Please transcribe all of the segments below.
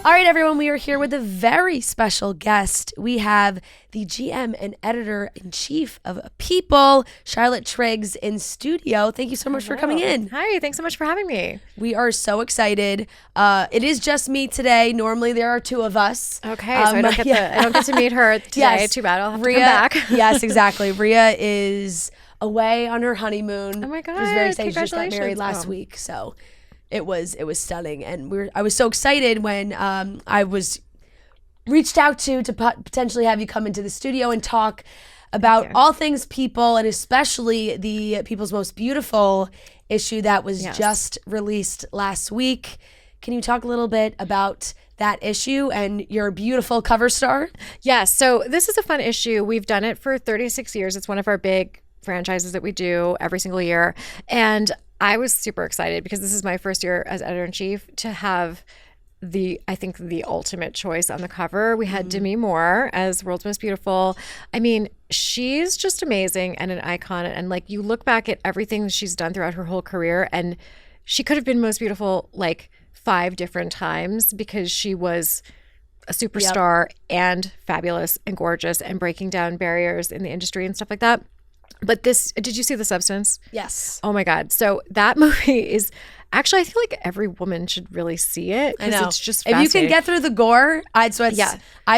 All right, everyone, we are here with a very special guest. We have the GM and editor-in-chief of People, Charlotte Triggs, in studio. Thank you so much for coming in. Hi, thanks so much for having me. We are so excited. It is just me today. Normally, there are two of us. Okay, so I don't get to meet her today. Yes. Too bad. I'll have Rhea, to come back. Yes, exactly. Rhea is away on her honeymoon. Oh my God! She's very excited. She just got Congratulations. married last week, so it was stunning, and I was so excited when I was reached out to potentially have you come into the studio and talk about all things People, and especially the People's Most Beautiful issue that was just released last week. Can you talk a little bit about that issue and your beautiful cover star? Yes. So this is a fun issue. We've done it for 36 years. It's one of our big franchises that we do every single year. And I was super excited because this is my first year as editor-in-chief to have I think the ultimate choice on the cover. We had Demi Moore as World's Most Beautiful. I mean, she's just amazing and an icon. And like, you look back at everything she's done throughout her whole career, and she could have been most beautiful like 5 different times because she was a superstar and fabulous and gorgeous and breaking down barriers in the industry and stuff like that. But did you see The Substance? Yes. Oh my God. So that movie is actually, I feel like every woman should really see it. I know. It's just if you can get through the gore, I've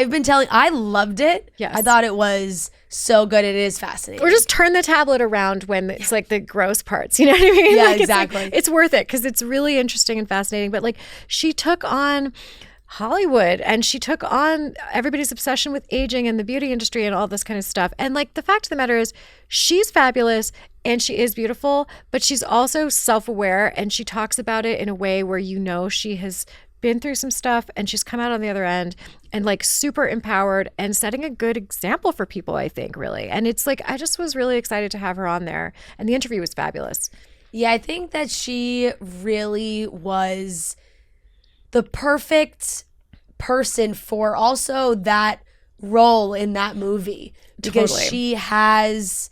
been telling, I loved it. Yes. I thought it was so good. It is fascinating. Or just turn the tablet around when it's like the gross parts. You know what I mean? Yeah, like, exactly. It's worth it because it's really interesting and fascinating. But like, she took on Hollywood and she took on everybody's obsession with aging and the beauty industry and all this kind of stuff. And like, the fact of the matter is she's fabulous and she is beautiful, but she's also self-aware, and she talks about it in a way where she has been through some stuff and she's come out on the other end and like super empowered and setting a good example for people, I think, really. And it's like, I just was really excited to have her on there, and the interview was fabulous. Yeah, I think that she really was the perfect person for also that role in that movie, because she has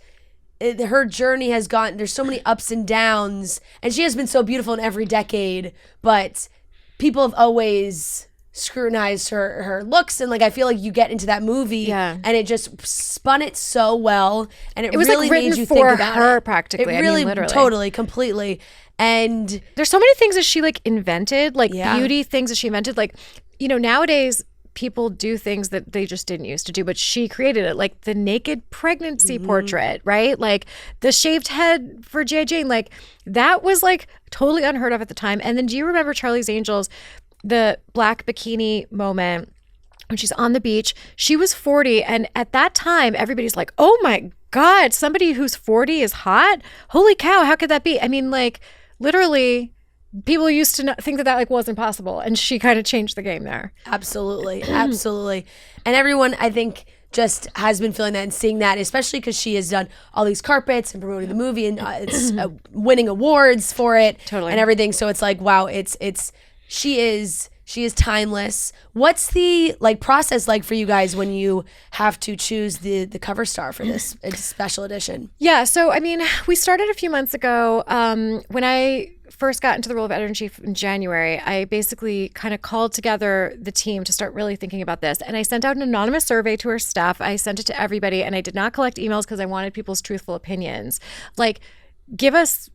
her journey has gone, there's so many ups and downs, and she has been so beautiful in every decade, but people have always scrutinized her looks, and like, I feel like you get into that movie and it just spun it so well, and it was really like made you for think about her it practically. It really, I mean, literally, totally, completely. And there's so many things that she like invented, like beauty things that she invented. Like, nowadays people do things that they just didn't used to do, but she created it, like the naked pregnancy portrait, right? Like the shaved head for G.I. Jane, like that was like totally unheard of at the time. And then do you remember Charlie's Angels, the black bikini moment when she's on the beach? She was 40, and at that time everybody's like, oh my God, somebody who's 40 is hot? Holy cow, how could that be? I mean, like, literally people used to think that like wasn't possible, and she kind of changed the game there. Absolutely. Absolutely. And everyone, I think, just has been feeling that and seeing that, especially because she has done all these carpets and promoting the movie, and it's winning awards for it and everything. So it's like, wow, she is timeless. What's the like process like for you guys when you have to choose the cover star for this special edition? Yeah, so I mean, we started a few months ago. When I first got into the role of editor-in-chief in January, I basically kind of called together the team to start really thinking about this. And I sent out an anonymous survey to our staff. I sent it to everybody, and I did not collect emails because I wanted people's truthful opinions. Like, give us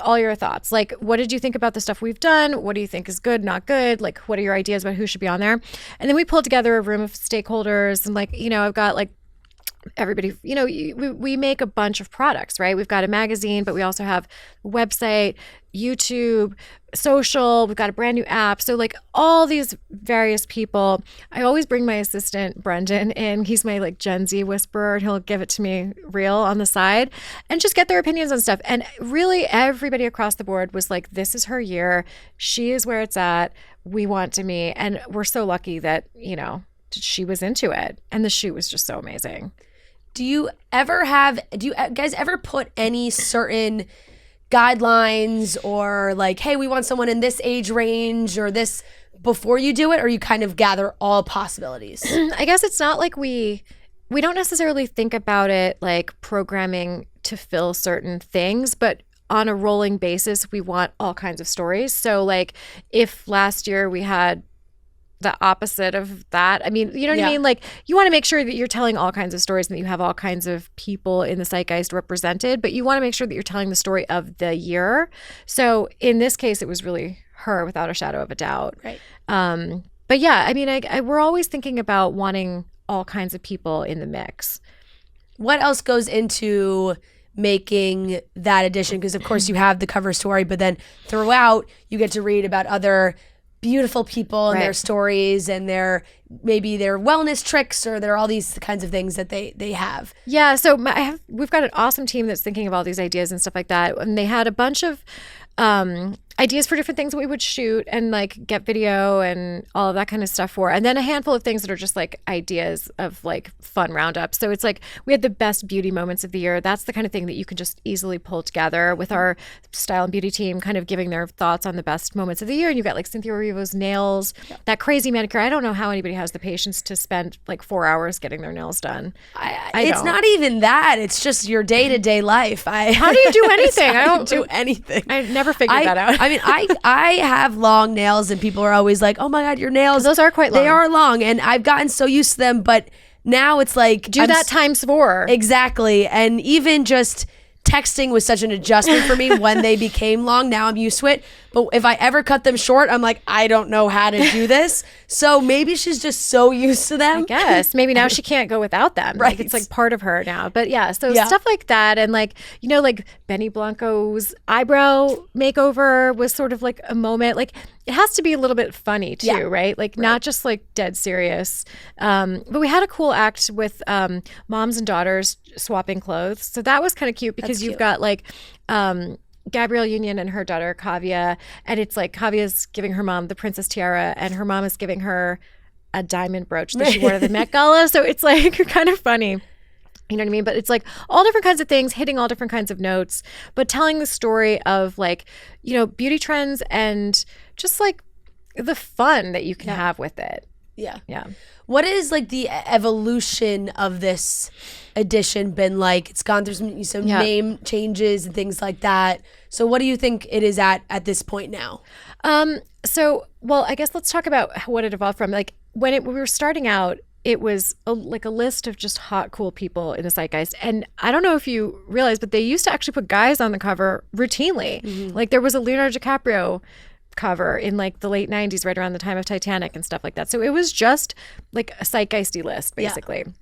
all your thoughts. Like, what did you think about the stuff we've done? What do you think is good, not good? Like, what are your ideas about who should be on there? And then we pulled together a room of stakeholders, and like, I've got like everybody, we make a bunch of products, right? We've got a magazine, but we also have a website, YouTube, social, we've got a brand new app. So like all these various people, I always bring my assistant, Brendan, in. He's my like Gen Z whisperer, and he'll give it to me real on the side and just get their opinions on stuff. And really everybody across the board was like, this is her year. She is where it's at. We want Demi. And we're so lucky that, she was into it. And the shoot was just so amazing. Do you guys ever put any certain guidelines or like, hey, we want someone in this age range or this before you do it, or you kind of gather all possibilities? I guess it's not like we don't necessarily think about it like programming to fill certain things, but on a rolling basis, we want all kinds of stories. So like if last year we had the opposite of that. I mean, you know what I mean? Like, you want to make sure that you're telling all kinds of stories and that you have all kinds of people in the zeitgeist represented, but you want to make sure that you're telling the story of the year. So in this case, it was really her without a shadow of a doubt. Right. But yeah, I mean, we're always thinking about wanting all kinds of people in the mix. What else goes into making that edition? Because of course you have the cover story, but then throughout you get to read about other beautiful people and their stories and maybe their wellness tricks or all these kinds of things that they have. Yeah, so we've got an awesome team that's thinking of all these ideas and stuff like that. And they had a bunch of ideas for different things that we would shoot and like get video and all of that kind of stuff for. And then a handful of things that are just like ideas of like fun roundups. So it's like we had the best beauty moments of the year. That's the kind of thing that you can just easily pull together with our style and beauty team kind of giving their thoughts on the best moments of the year. And you've got like Cynthia Erivo's nails, that crazy manicure. I don't know how anybody has the patience to spend like 4 hours getting their nails done. It's not even that. It's just your day-to-day life. How do you do anything? I don't do anything. I never figured that out. I mean, I have long nails and people are always like, oh my God, your nails. Those are quite long. They are long and I've gotten so used to them, but now it's like. Do that times 4. Exactly. And even just texting was such an adjustment for me when they became long. Now I'm used to it. But if I ever cut them short, I'm like, I don't know how to do this. So maybe she's just so used to them. I guess. Maybe now she can't go without them. Right. Like it's like part of her now. But yeah, so stuff like that. And like, you know, like Benny Blanco's eyebrow makeover was sort of like a moment. Like it has to be a little bit funny too, right? Like not just like dead serious. But we had a cool act with moms and daughters swapping clothes. So that was kind of cute because you've got like Gabrielle Union and her daughter Kavya, and it's like Kavia's giving her mom the princess tiara and her mom is giving her a diamond brooch that she wore to the Met Gala. So it's like kind of funny. You know what I mean? But it's like all different kinds of things, hitting all different kinds of notes, but telling the story of like, you know, beauty trends and just like the fun that you can have with it. Yeah. Yeah. What is like the evolution of this edition been like? It's gone through some name changes and things like that. So what do you think it is at this point now? Well, I guess let's talk about what it evolved from. Like when we were starting out, it was like a list of just hot, cool people in the zeitgeist. And I don't know if you realize, but they used to actually put guys on the cover routinely. Mm-hmm. Like there was a Leonardo DiCaprio cover in like the late 90s, right around the time of Titanic and stuff like that. So it was just like a zeitgeisty list, basically. Yeah.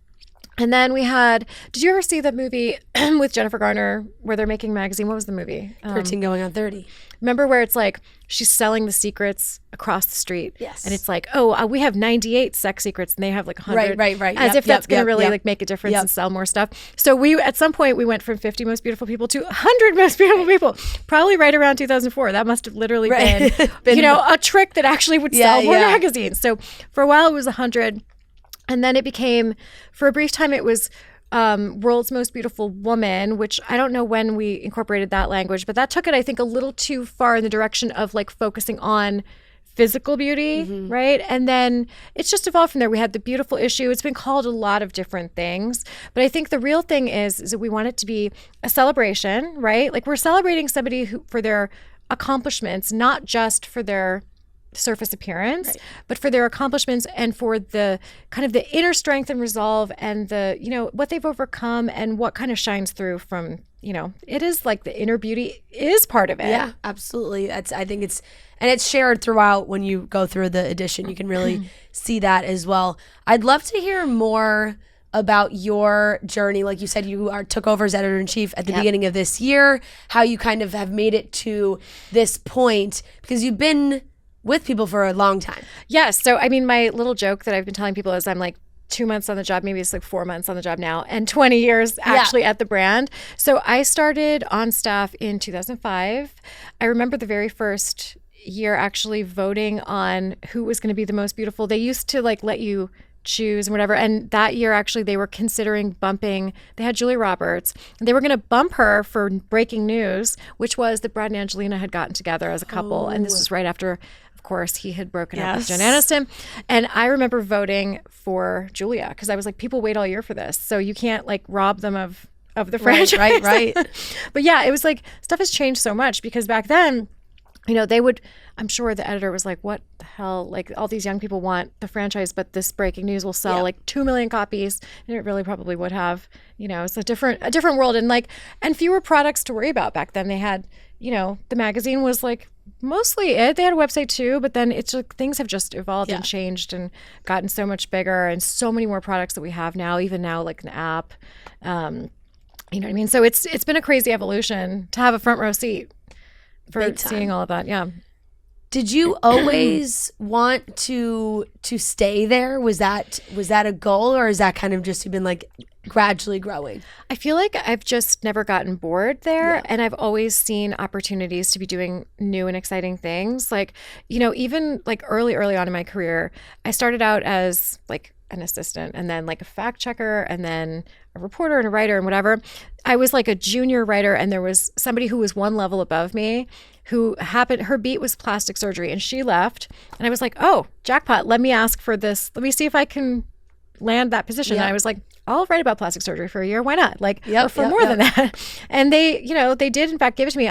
And then we had, did you ever see the movie with Jennifer Garner where they're making a magazine? What was the movie? 13 going on 30. Remember where it's like she's selling the secrets across the street? Yes. And it's like, oh, we have 98 sex secrets and they have like 100. Right. As if that's going to really like make a difference and sell more stuff. So at some point we went from 50 most beautiful people to 100 most beautiful people, probably right around 2004. That must have literally been, you know, a trick that actually would sell more magazines. So for a while it was 100. And then it became, for a brief time, it was World's Most Beautiful Woman, which I don't know when we incorporated that language, but that took it, I think, a little too far in the direction of like focusing on physical beauty, right? And then it's just evolved from there. We had the beautiful issue. It's been called a lot of different things, but I think the real thing is that we want it to be a celebration, right? Like we're celebrating somebody who for their accomplishments, not just for their surface appearance, but for their accomplishments and for the kind of the inner strength and resolve and the, you know, what they've overcome and what kind of shines through from, you know, it is like the inner beauty is part of it. Yeah, absolutely. I think it's shared throughout when you go through the edition. You can really see that as well. I'd love to hear more about your journey. Like you said, you took over as editor-in-chief at the beginning of this year, how you kind of have made it to this point, because you've been with people for a long time. Yes. So, I mean, my little joke that I've been telling people is I'm like 2 months on the job, maybe it's like 4 months on the job now, and 20 years actually at the brand. So I started on staff in 2005. I remember the very first year actually voting on who was going to be the most beautiful. They used to like let you choose and whatever. And that year, actually, they were considering bumping, they had Julia Roberts, and they were going to bump her for breaking news, which was that Brad and Angelina had gotten together as a couple. And this was right after, of course, he had broken up with Jen Aniston. And I remember voting for Julia because I was like, people wait all year for this. So you can't like rob them of the franchise. Right. But yeah, it was like stuff has changed so much because back then, you know, I'm sure the editor was like, what the hell? Like, all these young people want the franchise, but this breaking news will sell like 2 million copies. And it really probably would have, it's a different world, and fewer products to worry about. Back then they had, the magazine was like mostly it. They had a website too, but then it's like things have just evolved and changed and gotten so much bigger, and so many more products that we have now, even now, like an app. You know what I mean? So it's been a crazy evolution to have a front row seat for seeing all of that. Yeah. Did you always want to stay there? Was that a goal, or is that kind of just you've been like gradually growing? I feel like I've just never gotten bored there, and I've always seen opportunities to be doing new and exciting things. Like, even like early on in my career, I started out as like an assistant, and then like a fact checker, and then a reporter and a writer and whatever. I was like a junior writer, and there was somebody who was one level above me who her beat was plastic surgery, and she left, and I was like, oh, jackpot, let me ask for this. Let me see if I can land that position. And I was like, I'll write about plastic surgery for a year. Why not? Or for more than that. And they did in fact give it to me.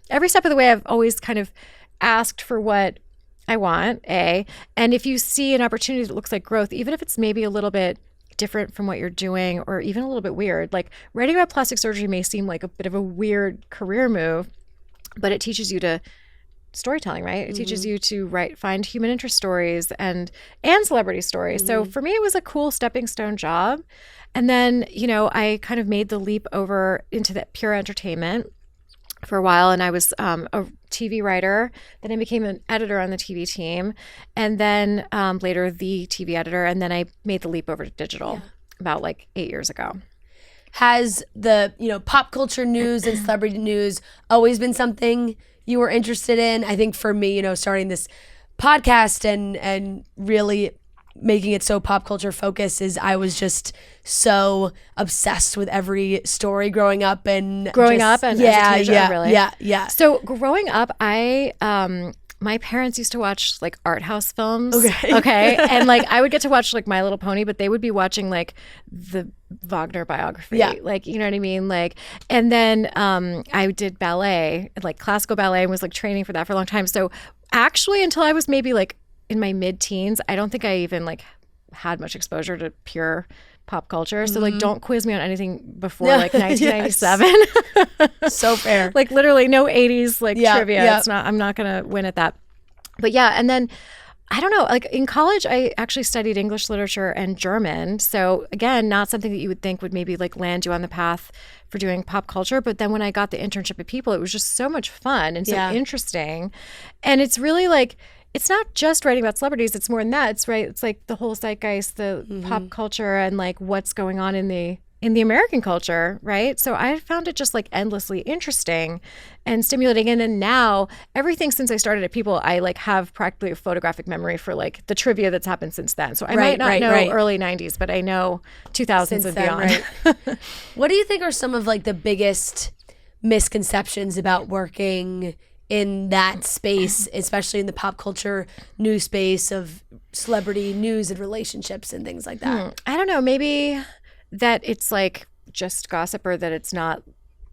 Every step of the way, I've always kind of asked for what I want, and if you see an opportunity that looks like growth, even if it's maybe a little bit different from what you're doing, or even a little bit weird, like writing about plastic surgery may seem like a bit of a weird career move, but it teaches you to storytelling, right? It teaches you to find human interest stories and celebrity stories. So for me, it was a cool stepping stone job. And then, I kind of made the leap over into that pure entertainment for a while, and I was a TV writer. Then I became an editor on the TV team, and then later the TV editor, and then I made the leap over to digital about like 8 years ago. Has the pop culture news and celebrity news always been something you were interested in? I think for me, starting this podcast and really making it so pop culture focused is I was just so obsessed with every story growing up and as a teenager, really. Yeah. So growing up, my parents used to watch like art house films. Okay. And like I would get to watch like My Little Pony, but they would be watching like the Wagner biography. Yeah. Like, you know what I mean? Like, and then I did ballet, like classical ballet, and was like training for that for a long time. So actually, until I was maybe like in my mid-teens, I don't think I even like had much exposure to pure pop culture. So like don't quiz me on anything before like 1997. So fair. Like literally no 80s like trivia. It's not, I'm not gonna win at that. But yeah, and then I don't know, like in college I actually studied English literature and German. So again, not something that you would think would maybe like land you on the path for doing pop culture. But then when I got the internship at People, it was just so much fun and so interesting. And it's really like, it's not just writing about celebrities. It's more than that. It's like the whole zeitgeist, the pop culture, and like what's going on in the American culture, right? So I found it just like endlessly interesting and stimulating. And then now everything since I started at People, I like have practically a photographic memory for like the trivia that's happened since then. So I might not know early 90s, but I know 2000s since and beyond. Right. What do you think are some of like the biggest misconceptions about working in that space, especially in the pop culture news space of celebrity news and relationships and things like that? I don't know. Maybe that it's like just gossip, or that it's not,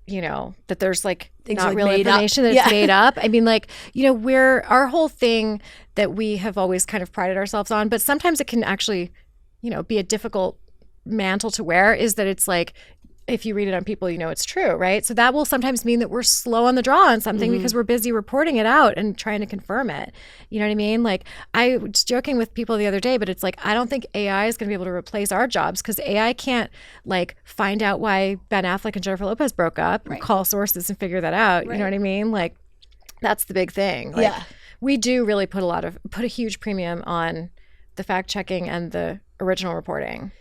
that there's like things not like real information, that it's made up. I mean, like, our whole thing that we have always kind of prided ourselves on, but sometimes it can actually, be a difficult mantle to wear, is that it's like, if you read it on People, it's true, right? So that will sometimes mean that we're slow on the draw on something because we're busy reporting it out and trying to confirm it. You know what I mean? Like I was joking with People the other day, but it's like, I don't think AI is going to be able to replace our jobs, because AI can't like find out why Ben Affleck and Jennifer Lopez broke up, call sources and figure that out. You know what I mean? Like that's the big thing. Like, we do really put a huge premium on the fact checking and the original reporting.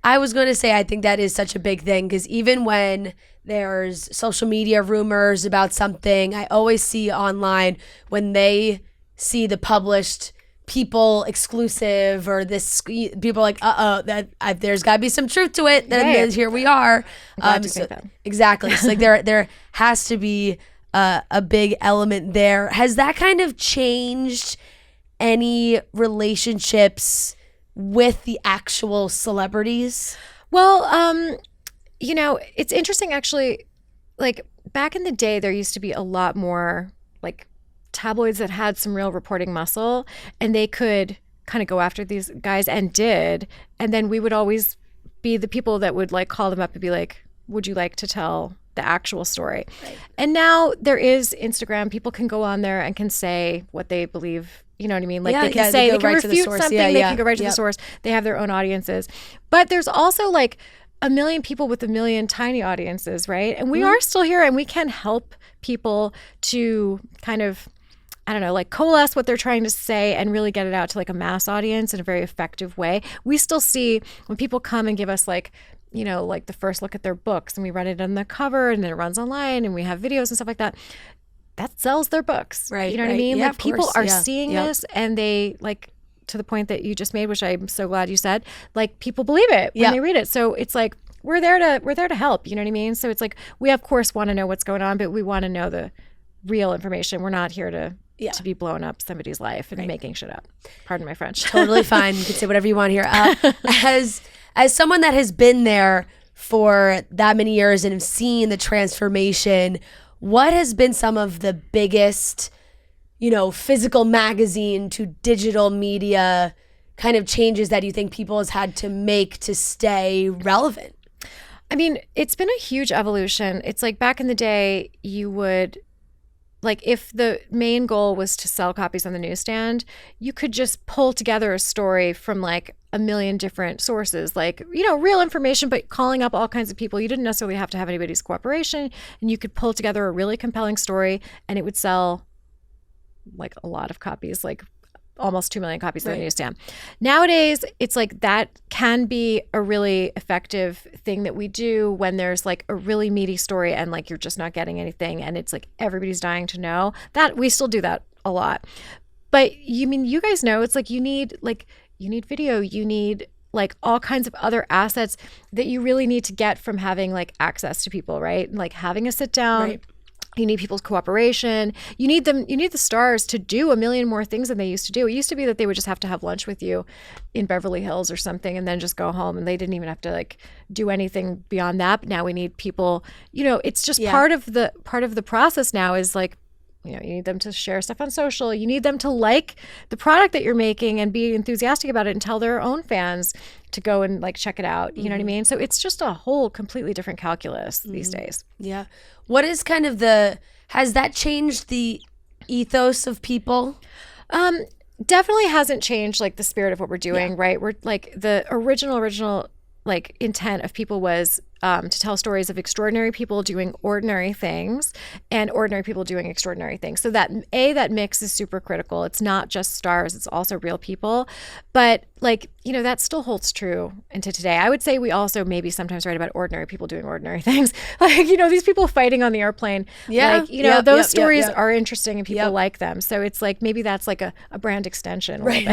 I was going to say, I think that is such a big thing, because even when there's social media rumors about something, I always see online when they see the published People exclusive or this, people are like, there's got to be some truth to it. Then here we are. Exactly. So like there has to be a big element there. Has that kind of changed any relationships with the actual celebrities? Well, it's interesting actually. Like back in the day, there used to be a lot more like tabloids that had some real reporting muscle, and they could kind of go after these guys and did. And then we would always be the people that would like call them up and be like, would you like to tell the actual story? Right. And now there is Instagram. People can go on there and can say what they believe. You know what I mean? Like they can say, they can refute something. They can go right to the source. They have their own audiences. But there's also like a million people with a million tiny audiences, right? And we are still here, and we can help people to kind of, I don't know, like coalesce what they're trying to say and really get it out to like a mass audience in a very effective way. We still see when people come and give us like, you know, like the first look at their books, and we run it on the cover, and then it runs online, and we have videos and stuff like that. That sells their books. Right. You know what I mean? Like people are seeing this, and they like, to the point that you just made, which I'm so glad you said, like people believe it when they read it. So it's like, we're there to help. You know what I mean? So it's like, we of course want to know what's going on, but we want to know the real information. We're not here to be blowing up somebody's life and making shit up. Pardon my French. Totally fine. You can say whatever you want here. As someone that has been there for that many years and have seen the transformation, what has been some of the biggest, you know, physical magazine to digital media kind of changes that you think people has had to make to stay relevant? I mean, it's been a huge evolution. It's like back in the day, you would, like if the main goal was to sell copies on the newsstand, you could just pull together a story from like a million different sources, like, you know, real information, but calling up all kinds of people. You didn't necessarily have to have anybody's cooperation, and you could pull together a really compelling story, and it would sell like a lot of copies, like almost 2 million copies on the newsstand. Nowadays, it's like that can be a really effective thing that we do when there's like a really meaty story and like you're just not getting anything, and it's like everybody's dying to know. That we still do that a lot. But you guys know, it's like you need video, you need like all kinds of other assets that you really need to get from having like access to people, right? Like having a sit down. Right. You need people's cooperation. You need the stars to do a million more things than they used to do. It used to be that they would just have to have lunch with you in Beverly Hills or something and then just go home, and they didn't even have to like do anything beyond that. But now we need people, you know, it's just part of the process now is like, you know, you need them to share stuff on social. You need them to like the product that you're making and be enthusiastic about it and tell their own fans to go and like check it out. You know what I mean? So it's just a whole completely different calculus these days. Yeah. What is kind of has that changed the ethos of people? Definitely hasn't changed like the spirit of what we're doing, right? We're like the original like intent of people was to tell stories of extraordinary people doing ordinary things and ordinary people doing extraordinary things. So that mix is super critical. It's not just stars, it's also real people. But like, you know, that still holds true into today. I would say we also maybe sometimes write about ordinary people doing ordinary things. Like, you know, these people fighting on the airplane. Yeah. Like, you know, those stories are interesting and people like them. So it's like maybe that's like a brand extension. Right.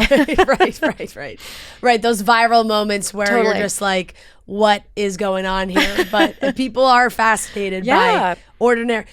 Right. Those viral moments where you're just like, what is going on here? But people are fascinated by ordinary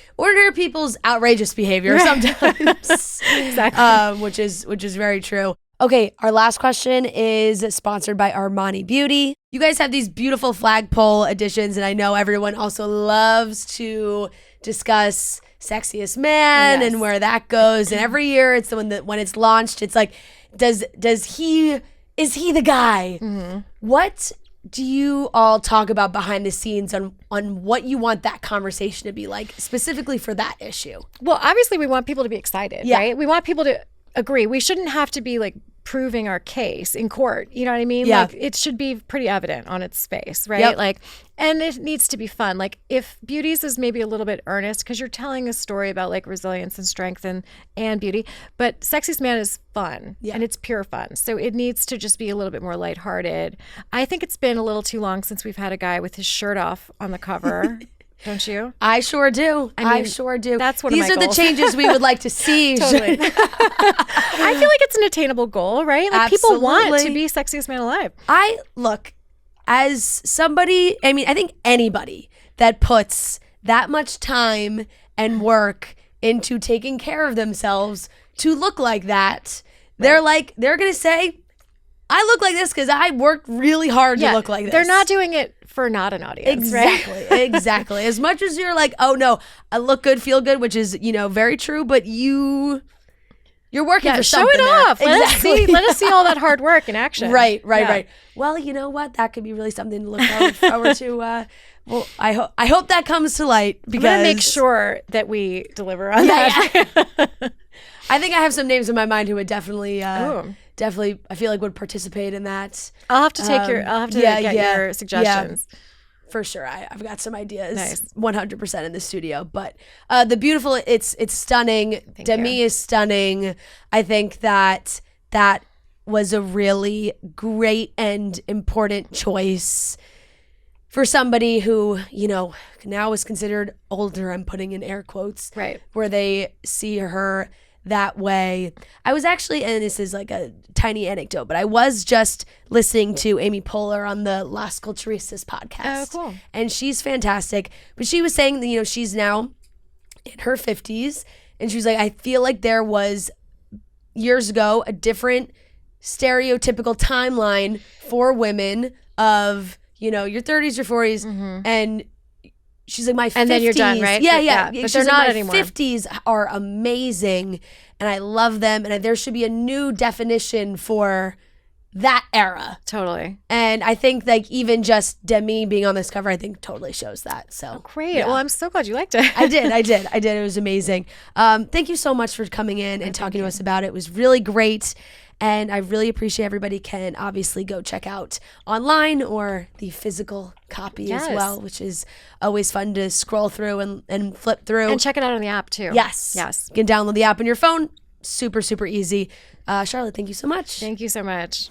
people's outrageous behavior sometimes. Exactly. Which is very true. Okay, our last question is sponsored by Armani Beauty. You guys have these beautiful flagpole editions, and I know everyone also loves to discuss Sexiest Man and where that goes. And every year it's the one that when it's launched, it's like, is he the guy? Mm-hmm. What do you all talk about behind the scenes on what you want that conversation to be like, specifically for that issue? Well, obviously we want people to be excited, right? We want people to agree. We shouldn't have to be like proving our case in court. You know what I mean? Yeah. Like it should be pretty evident on its face, right? Yep. Like, and it needs to be fun. Like if Beauties is maybe a little bit earnest because you're telling a story about like resilience and strength and beauty, but Sexiest Man is fun and it's pure fun. So it needs to just be a little bit more lighthearted. I think it's been a little too long since we've had a guy with his shirt off on the cover. Don't you? I sure do. I sure do. That's one of my goals. These are the changes we would like to see. Totally. I feel like it's an attainable goal, right? Like Absolutely. People want to be Sexiest Man alive. Look, as somebody, I mean, I think anybody that puts that much time and work into taking care of themselves to look like that, they're going to say, I look like this because I worked really hard to look like this. They're not doing it for not an audience, right? Exactly. As much as you're like, oh no, I look good, feel good, which is, you know, very true, but you You're working for show something. it there. off. Exactly. Let us see all that hard work in action. Right. Well, you know what? That could be really something to look forward to. Well, I hope that comes to light because I'm gonna make sure that we deliver on that. Yeah. I think I have some names in my mind who would definitely, I feel like would participate in that. I'll have to get your suggestions. Yeah. For sure. I've got some ideas. Nice. 100% in the studio. But the beautiful, it's stunning. Demi is stunning. I think that was a really great and important choice for somebody who, now is considered older. I'm putting in air quotes. Right. Where they see her that way. I was actually, and this is like a tiny anecdote, but I was just listening to Amy Poehler on the Las Culturistas podcast. Oh, cool. And she's fantastic. But she was saying that, she's now in her 50s. And she was like, I feel like there was years ago a different stereotypical timeline for women of, your 30s, your 40s. Mm-hmm. And she's like, my 50s. And then you're done, right? Yeah. But they're not anymore. My 50s are amazing, and I love them, and there should be a new definition for that era. Totally. And I think, even just Demi being on this cover, I think totally shows that. So great. Yeah. Well, I'm so glad you liked it. I did. It was amazing. Thank you so much for coming in and talking to us about it. It was really great. And I really appreciate everybody can obviously go check out online or the physical copy as well, which is always fun to scroll through and flip through. And check it out on the app too. Yes. You can download the app on your phone. Super, super easy. Charlotte, thank you so much. Thank you so much.